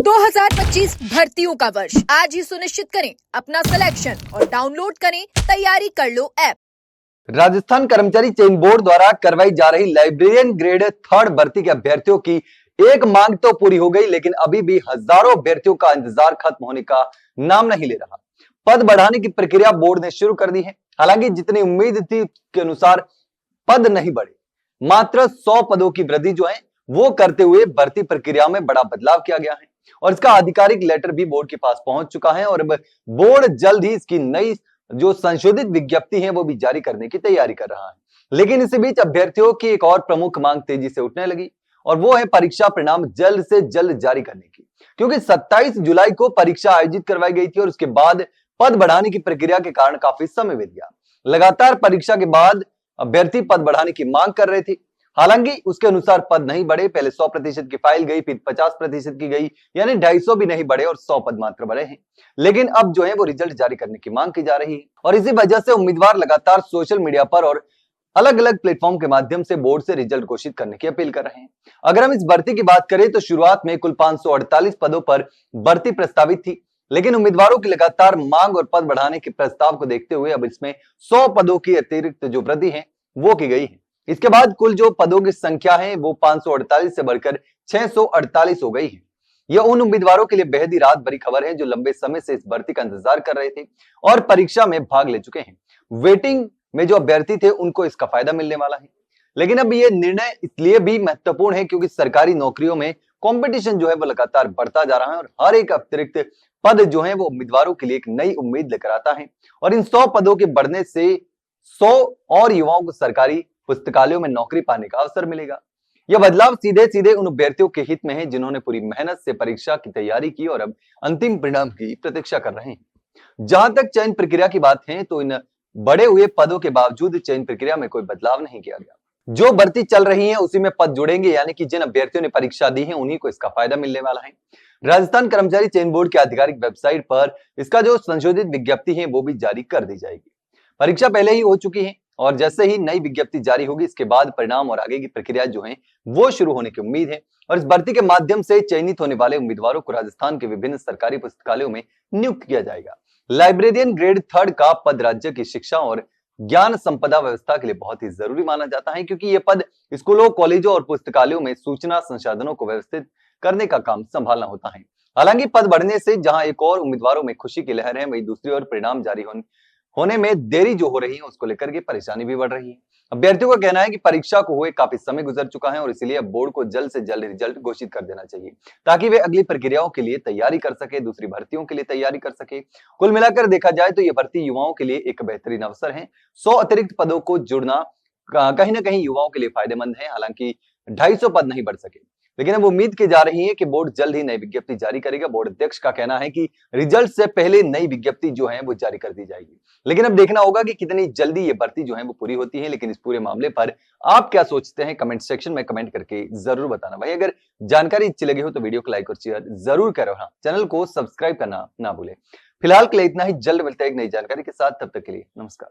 2025 भर्तियों का वर्ष आज ही सुनिश्चित करें अपना सिलेक्शन और डाउनलोड करें तैयारी कर लो ऐप। राजस्थान कर्मचारी चयन बोर्ड द्वारा करवाई जा रही लाइब्रेरियन ग्रेड 3 भर्ती के अभ्यर्थियों की एक मांग तो पूरी हो गई, लेकिन अभी भी हजारों अभ्यर्थियों का इंतजार खत्म होने का नाम नहीं ले रहा। पद बढ़ाने की प्रक्रिया बोर्ड ने शुरू कर दी है। हालांकि जितनी उम्मीद थी उसके अनुसार पद नहीं बढ़े। मात्र 100 पदों की वृद्धि जो है वो करते हुए भर्ती प्रक्रिया में बड़ा बदलाव किया गया है और इसका आधिकारिक लेटर भी बोर्ड के पास पहुंच चुका है और अब बोर्ड जल्द ही इसकी नई जो संशोधित विज्ञप्ति है वो भी जारी करने की तैयारी कर रहा है। लेकिन इसी बीच अभ्यर्थियों की एक और प्रमुख मांग तेजी से उठने लगी और वो है परीक्षा परिणाम जल्द से जल्द जारी करने की, क्योंकि 27 जुलाई को परीक्षा आयोजित करवाई गई थी और उसके बाद पद बढ़ाने की प्रक्रिया के कारण काफी समय बीत गया। लगातार परीक्षा के बाद अभ्यर्थी पद बढ़ाने की मांग कर रहे थे। हालांकि उसके अनुसार पद नहीं बढ़े। पहले 100% की फाइल गई, फिर 50% की गई, यानी 250 भी नहीं बढ़े और 100 पद मात्र बढ़े हैं। लेकिन अब जो है वो रिजल्ट जारी करने की मांग की जा रही है और इसी वजह से उम्मीदवार लगातार सोशल मीडिया पर और अलग अलग प्लेटफॉर्म के माध्यम से बोर्ड से रिजल्ट घोषित करने की अपील कर रहे हैं। अगर हम इस भर्ती की बात करें तो शुरुआत में कुल 548 पदों पर भर्ती प्रस्तावित थी, लेकिन उम्मीदवारों की लगातार मांग और पद बढ़ाने के प्रस्ताव को देखते हुए अब इसमें 100 पदों की अतिरिक्त जो वृद्धि है वो की गई है। इसके बाद कुल जो पदों की संख्या है वो 548 से बढ़कर 648 हो गई है। यह उन उम्मीदवारों के लिए बेहद ही राहत भरी खबर है जो लंबे समय से इस भर्ती का इंतजार कर रहे थे और परीक्षा में भाग ले चुके हैं। वेटिंग में जो अभ्यर्थी थे उनको इसका फायदा मिलने वाला है। लेकिन अब यह निर्णय इसलिए भी महत्वपूर्ण है क्योंकि सरकारी नौकरियों में कंपटीशन जो है वो लगातार बढ़ता जा रहा है और हर एक अतिरिक्त पद जो है वो उम्मीदवारों के लिए एक नई उम्मीद लेकर आता है और इन 100 पदों के बढ़ने से 100 और युवाओं को सरकारी पुस्तकालयों में नौकरी पाने का अवसर मिलेगा। यह बदलाव सीधे सीधे उन अभ्यर्थियों के हित में है जिन्होंने पूरी मेहनत से परीक्षा की तैयारी की और अब अंतिम परिणाम की प्रतीक्षा कर रहे हैं। जहां तक चयन प्रक्रिया की बात है तो इन बढ़े हुए पदों के बावजूद चयन प्रक्रिया में कोई बदलाव नहीं किया गया। जो भर्ती चल रही है उसी में पद जुड़ेंगे, यानी कि जिन अभ्यर्थियों ने परीक्षा दी है उन्हीं को इसका फायदा मिलने वाला है। राजस्थान कर्मचारी चयन बोर्ड की आधिकारिक वेबसाइट पर इसका जो संशोधित विज्ञप्ति है वो भी जारी कर दी जाएगी। परीक्षा पहले ही हो चुकी है और जैसे ही नई विज्ञप्ति जारी होगी इसके बाद परिणाम और आगे की प्रक्रिया जो है वो शुरू होने की उम्मीद है और इस भर्ती के माध्यम से चयनित होने वाले उम्मीदवारों को राजस्थान के विभिन्न सरकारी पुस्तकालयों में नियुक्त किया जाएगा। लाइब्रेरियन ग्रेड 3 का पद राज्य की शिक्षा और ज्ञान संपदा व्यवस्था के लिए बहुत ही जरूरी माना जाता है, क्योंकि यह पद स्कूलों, कॉलेजों और पुस्तकालयों में सूचना संसाधनों को व्यवस्थित करने का काम संभालना होता है। हालांकि पद बढ़ने से जहां एक और उम्मीदवारों में खुशी की लहर है, वहीं दूसरी ओर परिणाम जारी होने में देरी जो हो रही है उसको लेकर के परेशानी भी बढ़ रही है। अभ्यर्थियों का कहना है कि परीक्षा को हुए काफी समय गुजर चुका है और इसलिए अब बोर्ड को जल्द से जल्द रिजल्ट घोषित कर देना चाहिए ताकि वे अगली प्रक्रियाओं के लिए तैयारी कर सके, दूसरी भर्तियों के लिए तैयारी कर सके। कुल मिलाकर देखा जाए तो यह भर्ती युवाओं के लिए एक बेहतरीन अवसर है। 100 अतिरिक्त पदों को जुड़ना कहीं ना कहीं युवाओं के लिए फायदेमंद है। हालांकि 250 पद नहीं बढ़ सके, लेकिन अब उम्मीद की जा रही है कि बोर्ड जल्द ही नई विज्ञप्ति जारी करेगा। बोर्ड अध्यक्ष का कहना है कि रिजल्ट से पहले नई विज्ञप्ति जो है वो जारी कर दी जाएगी। लेकिन अब देखना होगा कि कितनी जल्दी ये भर्ती जो है वो पूरी होती है। लेकिन इस पूरे मामले पर आप क्या सोचते हैं कमेंट सेक्शन में कमेंट करके जरूर बताना। भाई अगर जानकारी अच्छी लगी हो तो वीडियो को लाइक और शेयर जरूर करो। हाँ, चैनल को सब्सक्राइब करना ना भूले। फिलहाल के लिए इतना ही, जल्द मिलते हैं एक नई जानकारी के साथ। तब तक के लिए नमस्कार।